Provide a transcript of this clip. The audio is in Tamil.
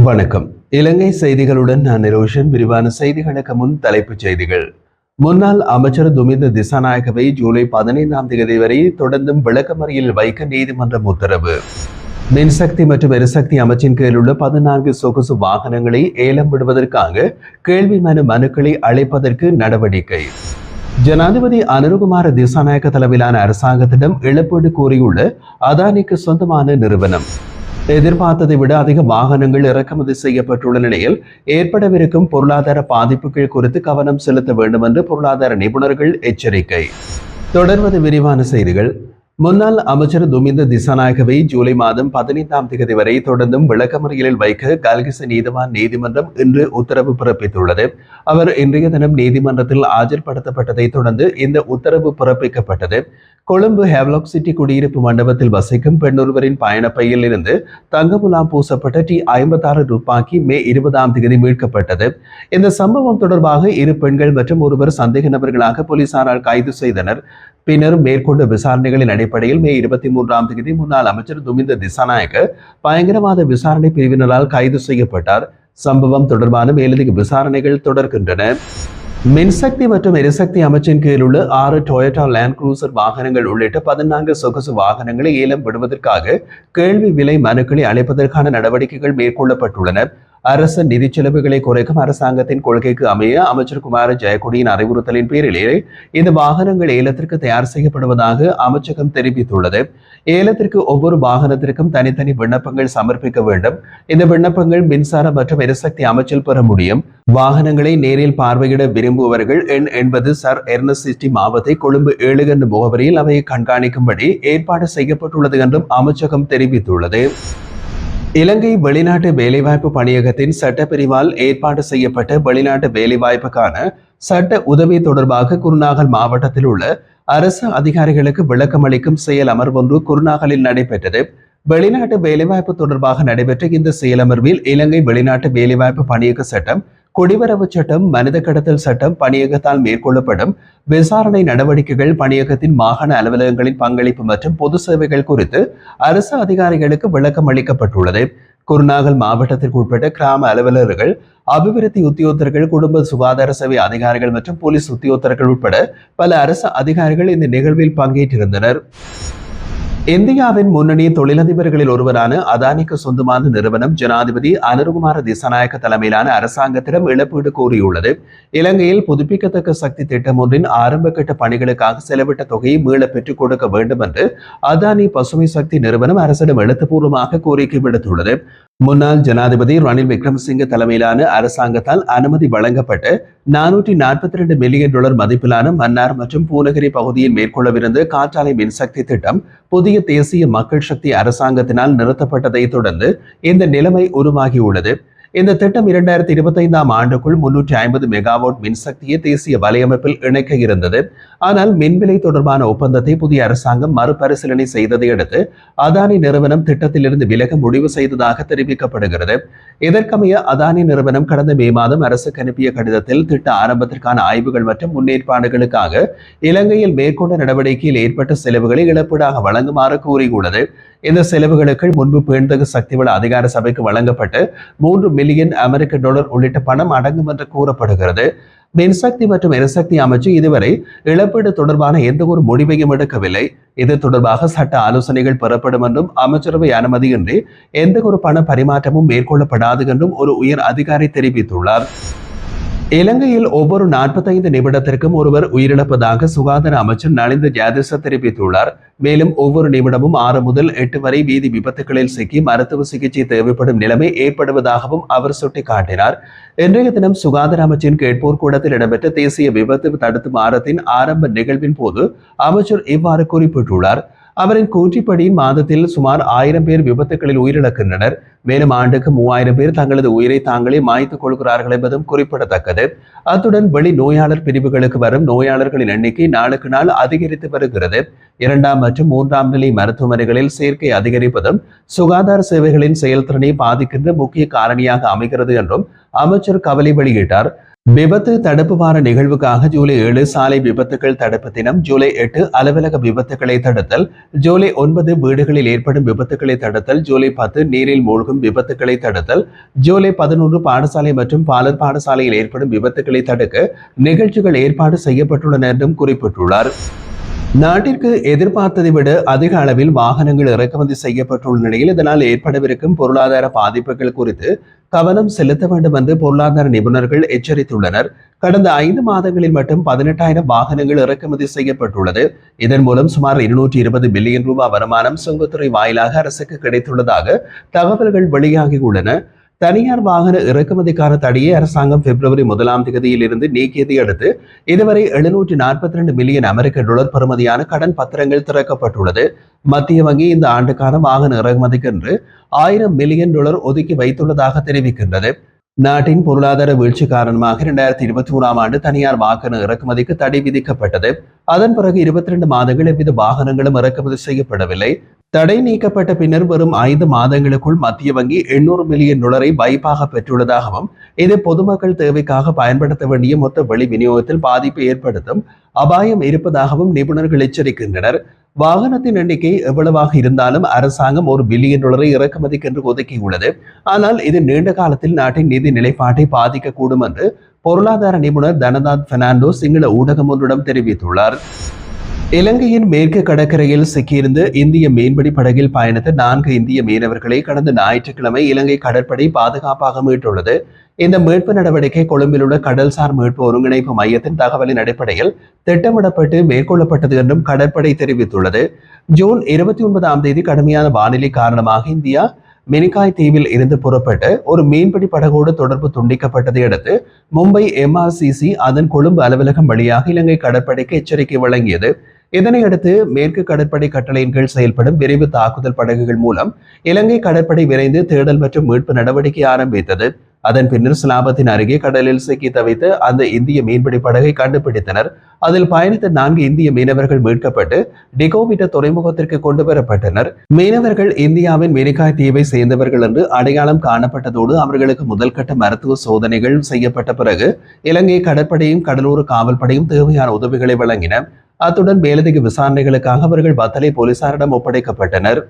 வணக்கம். இலங்கை செய்திகளுடன் நான் நிரோஷன். விரிவான செய்திகளுக்கு முன் தலைப்புச் செய்திகள். முன்னாள் அமைச்சர் துமிந்த திசாநாயகவை ஜூலை 15ஆம் தேதி வரை தொடர்ந்தும் விளக்கமறியலில் வைக்க நீதிமன்றம் உத்தரவு. மின்சக்தி மற்றும் எரிசக்தி அமைச்சின் கீழ் உள்ள 14 சொகுசு வாகனங்களை ஏலம் விடுவதற்காக கேள்வி மனுக்களை அளிப்பதற்கு நடவடிக்கை. ஜனாதிபதி அனுருகுமார திசாநாயக்க தலைமையிலான அரசாங்கத்திடம் இழப்பீடு கோரியுள்ள அதானிக்கு சொந்தமான நிறுவனம். எதிர்பார்த்ததை விட அதிக வாகனங்கள் இறக்குமதி செய்யப்பட்டுள்ள நிலையில் ஏற்படவிருக்கும் பொருளாதார பாதிப்புகள் குறித்து கவனம் செலுத்த வேண்டும் என்று பொருளாதார நிபுணர்கள் எச்சரிக்கை. தொடர்வது விரிவான செய்திகள். முன்னாள் அமைச்சர் துமிந்த திசாநாயகவை ஜூலை மாதம் 15ஆம் தேதி வரை தொடர்ந்தும் விளக்கமறியலில் வைக்க கல்கிச நீதிவான் நீதிமன்றம் இன்று உத்தரவு பிறப்பித்துள்ளது. அவர் இன்றைய தினம் நீதிமன்றத்தில் ஆஜர்படுத்தப்பட்டதை தொடர்ந்து இந்த உத்தரவு பிறப்பிக்கப்பட்டது. கொழும்பு ஹேவ்லாக் சிட்டி குடியிருப்பு மண்டபத்தில் வசிக்கும் பெண்ணொருவரின் பயணப்பையில் இருந்து தங்கமுலாம் பூசப்பட்ட T56 துப்பாக்கி மே 20ஆம் தேதி மீட்கப்பட்டது. இந்த சம்பவம் தொடர்பாக இரு பெண்கள் மற்றும் ஒருவர் சந்தேக நபர்களாக போலீசாரால் கைது செய்தனர். பின்னர் மேற்கொண்ட விசாரணைகளின் அடிப்படையில் மே 23ஆம் தேதி முன்னாள் அமைச்சர் துமிந்த திசாநாயக்க பயங்கரவாத விசாரணை பிரிவினரால் கைது செய்யப்பட்டார். சம்பவம் தொடர்பான மேலதிக விசாரணைகள் தொடர்கின்றன. மின்சக்தி மற்றும் எரிசக்தி அமைச்சின் கீழ் உள்ள 6 டொயோட்டா லேண்ட் குரூசர் வாகனங்கள் உள்ளிட்ட 14 சொகுசு வாகனங்களை ஏலம் விடுவதற்காக கேள்வி விலை மனுக்களை அளிப்பதற்கான நடவடிக்கைகள் மேற்கொள்ளப்பட்டுள்ளன. அரசு நிதி செலவுகளை குறைக்கும் அரசாங்கத்தின் கொள்கைக்கு அமைய அமைச்சர் குமார ஜெயக்குடியின் அறிவுறுத்தலின் பேரிலே இந்த வாகனங்கள் ஏலத்திற்கு தயார் செய்யப்படுவதாக அமைச்சகம் தெரிவித்துள்ளது. ஏலத்திற்கு ஒவ்வொரு வாகனத்திற்கும் தனித்தனி விண்ணப்பங்கள் சமர்ப்பிக்க வேண்டும். இந்த விண்ணப்பங்கள் மின்சார மற்றும் எரிசக்தி அமைச்சில் பெற முடியும். வாகனங்களை நேரில் பார்வையிட விரும்புபவர்கள் எண் 80 சர் எர்னசிட்டி மாவத்தை கொழும்பு 7 என்ற முகவரியில் அவை கண்காணிக்கும்படி ஏற்பாடு செய்யப்பட்டுள்ளது என்றும் அமைச்சகம் தெரிவித்துள்ளது. இலங்கை வெளிநாட்டு வேலைவாய்ப்பு பணியகத்தின் சட்டப்பிரிவால் ஏற்பாடு செய்யப்பட்ட வெளிநாட்டு வேலைவாய்ப்புக்கான சட்ட உதவி தொடர்பாக குருநாகல் மாவட்டத்தில் உள்ள அரசு அதிகாரிகளுக்கு விளக்கமளிக்கும் செயல் அமர்வொன்று குருநாகலில் நடைபெற்றது. வெளிநாட்டு வேலைவாய்ப்பு தொடர்பாக நடைபெற்ற இந்த செயலமர்வில் இலங்கை வெளிநாட்டு வேலைவாய்ப்பு பணியக சட்டம், குடிவரவு சட்டம், மனித கடத்தல் சட்டம், பணியகத்தால் மேற்கொள்ளப்படும் விசாரணை நடவடிக்கைகள், பணியகத்தின் மாகாண அலுவலகங்களின் பங்களிப்பு மற்றும் பொது சேவைகள் குறித்து அரசு அதிகாரிகளுக்கு விளக்கம் அளிக்கப்பட்டுள்ளது. குருநாகல் மாவட்டத்திற்கு உட்பட்ட கிராம அலுவலர்கள், அபிவிருத்தி உத்தியோகத்தர்கள், குடும்ப சுகாதார சேவை அதிகாரிகள் மற்றும் போலீஸ் உத்தியோகத்தர்கள் உட்பட பல அரசு அதிகாரிகள் இந்த நிகழ்வில் பங்கேற்றிருந்தனர். இந்தியாவின் முன்னணி தொழிலதிபர்களில் ஒருவரான அதானிக்கு சொந்தமான நிறுவனம் ஜனாதிபதி அனுருகுமார திசாநாயக்க தலைமையிலான அரசாங்கத்திடம் இழப்பீடு கோரியுள்ளது. இலங்கையில் புதுப்பிக்கத்தக்க சக்தி திட்டம் ஒன்றின் ஆரம்ப கட்ட பணிகளுக்காக செலவிட்ட தொகையை மீள பெற்றுக் கொடுக்க வேண்டும் என்று அதானி பசுமை சக்தி நிறுவனம் அரசிடம் எழுத்துப்பூர்வமாக கோரிக்கை விடுத்துள்ளது. முன்னாள் ஜனாதிபதி ரணில் விக்ரமசிங்க தலைமையிலான அரசாங்கத்தால் அனுமதி வழங்கப்பட்ட $442 மில்லியன் மதிப்பிலான மன்னார் மற்றும் பூநகரி பகுதியில் மேற்கொள்ளவிருந்த காற்றாலை மின்சக்தி திட்டம் புதிய தேசிய மக்கள் சக்தி அரசாங்கத்தினால் நிறுத்தப்பட்டதை தொடர்ந்து இந்த நிலைமை உருவாகியுள்ளது. இந்த திட்டம் 2025ஆம் ஆண்டுக்குள் 350 மெகாவாட் மின்சக்தியை தேசிய வலையமைப்பில் இணைக்க இருந்தது. ஆனால் மின்விலை தொடர்பான ஒப்பந்தத்தை புதிய அரசாங்கம் மறுபரிசீலனை செய்ததை அடுத்து அதானி நிறுவனம் திட்டத்திலிருந்து விலக முடிவு செய்ததாக தெரிவிக்கப்படுகிறது. இதற்கமைய அதானி நிறுவனம் கடந்த மே மாதம் அரசுக்கு அனுப்பிய கடிதத்தில் திட்ட ஆரம்பத்திற்கான ஆய்வுகள் மற்றும் முன்னேற்பாடுகளுக்காக இலங்கையில் மேற்கொண்ட நடவடிக்கையில் ஏற்பட்ட செலவுகளை இழப்பீடாக வழங்குமாறு கூறியுள்ளது. இந்த செலவுகளுக்கு முன்பு பேண்தகு சக்திவள அதிகார சபைக்கு வழங்கப்பட்டு $3 மில்லியன் உள்ளிட்ட பணம் அடங்கும் என்று கூறப்படுகிறது. மின்சக்தி மற்றும் எரிசக்தி அமைச்சு இதுவரை இழப்பீடு தொடர்பான எந்த ஒரு முடிவையும் எடுக்கவில்லை. இது தொடர்பாக சட்ட ஆலோசனைகள் பெறப்படும் என்றும் அமைச்சரவை அனுமதியின்றி எந்த ஒரு பண பரிமாற்றமும் மேற்கொள்ளப்படாது என்றும் ஒரு உயர் அதிகாரி தெரிவித்துள்ளார். இலங்கையில் ஒவ்வொரு 45 நிமிடத்திற்கும் ஒருவர் உயிரிழப்பதாக சுகாதார அமைச்சர் நலிந்த ஜாதிச தெரிவித்துள்ளார். மேலும் ஒவ்வொரு நிமிடமும் 6 முதல் 8 வரை வீதி விபத்துகளில் சிக்கி மருத்துவ சிகிச்சை தேவைப்படும் நிலைமை ஏற்படுவதாகவும் அவர் சுட்டிக்காட்டினார். இன்றைய தினம் சுகாதார அமைச்சின் கேட்போர் கூடத்தில் இடம்பெற்ற தேசிய விபத்து தடுப்பு வாரத்தின் ஆரம்ப நிகழ்வின் போது அமைச்சர் இவ்வாறு குறிப்பிட்டுள்ளார். அவரின் கூற்றிப்படி மாதத்தில் சுமார் 1000 பேர் விபத்துகளில் உயிரிழக்கின்றனர். மேலும் ஆண்டுக்கு 3000 பேர் தங்களது உயிரை தாங்களே மாய்த்துக் கொள்கிறார்கள் என்பதும் குறிப்பிடத்தக்கது. அத்துடன் வெளி நோயாளர் பிரிவுகளுக்கு வரும் நோயாளர்களின் எண்ணிக்கை நாளுக்கு நாள் அதிகரித்து வருகிறது. 2ஆம் மற்றும் 3ஆம் நிலை மருத்துவமனைகளில் சேர்க்கை அதிகரிப்பதும் சுகாதார சேவைகளின் செயல்திறனை பாதிக்கின்ற முக்கிய காரணியாக அமைகிறது என்றும் அமைச்சர் கவலை வெளியிட்டார். விபத்து தடுப்பு வார நிகழ்வுக்காக ஜூலை 7 சாலை விபத்துகள் தடுப்பு தினம், ஜூலை 8 அலுவலக விபத்துகளை தடுத்தல், ஜூலை 9 வீடுகளில் ஏற்படும் விபத்துகளை தடுத்தல், ஜூலை 10 நீரில் மூழ்கும் விபத்துகளை தடுத்தல், ஜூலை 11 பாடசாலை மற்றும் பாலர் பாடசாலையில் ஏற்படும் விபத்துகளை தடுக்க நிகழ்ச்சிகள் ஏற்பாடு செய்யப்பட்டுள்ளன என்றும் குறிப்பிட்டுள்ளார். நாட்டிற்கு எதிர்பார்த்ததை விட அதிக அளவில் வாகனங்கள் இறக்குமதி செய்யப்பட்டுள்ள நிலையில் இதனால் ஏற்படவிருக்கும் பொருளாதார பாதிப்புகள் குறித்து கவனம் செலுத்த வேண்டும் என்று பொருளாதார நிபுணர்கள் எச்சரித்துள்ளனர். கடந்த 5 மாதங்களில் மட்டும் 18,000 வாகனங்கள் இறக்குமதி செய்யப்பட்டுள்ளது. இதன் மூலம் சுமார் 220 பில்லியன் ரூபாய் வருமானம் சுங்கத்துறை வாயிலாக அரசுக்கு கிடைத்துள்ளதாக தகவல்கள் வெளியாகியுள்ளன. தனியார் வாகன இறக்குமதிக்கான தடையை அரசாங்கம் பிப்ரவரி 1ஆம் தேதியில் இருந்து நீக்கியதை அடுத்து இதுவரை 742 மில்லியன் அமெரிக்க டாலர் பெறுமதியான கடன் பத்திரங்கள் திறக்கப்பட்டுள்ளது. மத்திய வங்கி இந்த ஆண்டுக்கான வாகன இறக்குமதிக்கென்று 1000 மில்லியன் டாலர் ஒதுக்கி வைத்துள்ளதாக தெரிவிக்கின்றது. நாட்டின் பொருளாதார வீழ்ச்சி காரணமாக 2021ஆம் ஆண்டு தனியார் வாகன இறக்குமதிக்கு தடை விதிக்கப்பட்டது. அதன் பிறகு 22 மாதங்கள் எவ்வித வாகனங்களும் இறக்குமதி செய்யப்படவில்லை. தடை நீக்கப்பட்ட பின்னர் வரும் 5 மாதங்களுக்குள் மத்திய வங்கி 800 மில்லியன் டாலரை வைப்பாக பெற்றுள்ளதாகவும் இது பொதுமக்கள் தேவைக்காக பயன்படுத்த வேண்டிய மொத்த வெளி விநியோகத்தில் பாதிப்பை ஏற்படுத்தும் அபாயம் இருப்பதாகவும் நிபுணர்கள் எச்சரிக்கின்றனர். வாகனத்தின் எண்ணிக்கை எவ்வளவாக இருந்தாலும் அரசாங்கம் 1 பில்லியன் டாலரை இறக்குமதிக்கென்று ஒதுக்கியுள்ளது. ஆனால் இது நீண்ட காலத்தில் நாட்டின் நிதி நிலைப்பாட்டை பாதிக்கக்கூடும் என்று பொருளாதார நிபுணர் தனநாத் பெர்னாண்டோ சிங்கள ஊடகம் ஒன்றிடம் தெரிவித்துள்ளார். இலங்கையின் மேற்கு கடற்கரையில் சிக்கியிருந்த இந்திய மீன்பிடி படகில் பயணித்த 4 இந்திய மீனவர்களை கடந்த ஞாயிற்றுக்கிழமை இலங்கை கடற்படை பாதுகாப்பாக மீட்டுள்ளது. இந்த மீட்பு நடவடிக்கை கொழும்பில் உள்ள கடல்சார் மீட்பு ஒருங்கிணைப்பு மையத்தின் தகவலின் அடிப்படையில் திட்டமிடப்பட்டு மேற்கொள்ளப்பட்டது என்றும் கடற்படை தெரிவித்துள்ளது. ஜூன் 29ஆம் தேதி கடுமையான வானிலை காரணமாக இந்தியா மினிகாய் தீவில் இருந்து புறப்பட்ட ஒரு மீன்பிடி படகோடு தொடர்பு துண்டிக்கப்பட்டதை அடுத்து மும்பை MRCC அதன் கொழும்பு அலுவலகம் வழியாக இலங்கை கடற்படைக்கு எச்சரிக்கை வழங்கியது. இதனையடுத்து மேற்கு கடற்படை கட்டளையின் கீழ் செயல்படும் விரைவு தாக்குதல் படகுகள் மூலம் இலங்கை கடற்படை விரைந்து தேடல் மற்றும் மீட்பு நடவடிக்கை ஆரம்பித்தது. அதன் பின்னர் சிலாபத்தின் அருகே கடலில் சிக்கி தவித்த அந்த இந்திய மீன்பிடி படகை கண்டுபிடித்தனர். அதில் பயணித்த 4 இந்திய மீனவர்கள் மீட்கப்பட்டு டிகோவிட்ட துறைமுகத்திற்கு கொண்டு வரப்பட்டனர். மீனவர்கள் இந்தியாவின் மினிகாய் தீவை சேர்ந்தவர்கள் என்று அடையாளம் காணப்பட்டதோடு அவர்களுக்கு முதல்கட்ட மருத்துவ சோதனைகள் செய்யப்பட்ட பிறகு இலங்கை கடற்படையும் கடலோர காவல்படையும் தேவையான உதவிகளை வழங்கின. அத்துடன் மேலதிக விசாரணைகளுக்காக அவர்கள் வத்தலை போலீசாரிடம் ஒப்படைக்கப்பட்டனர்.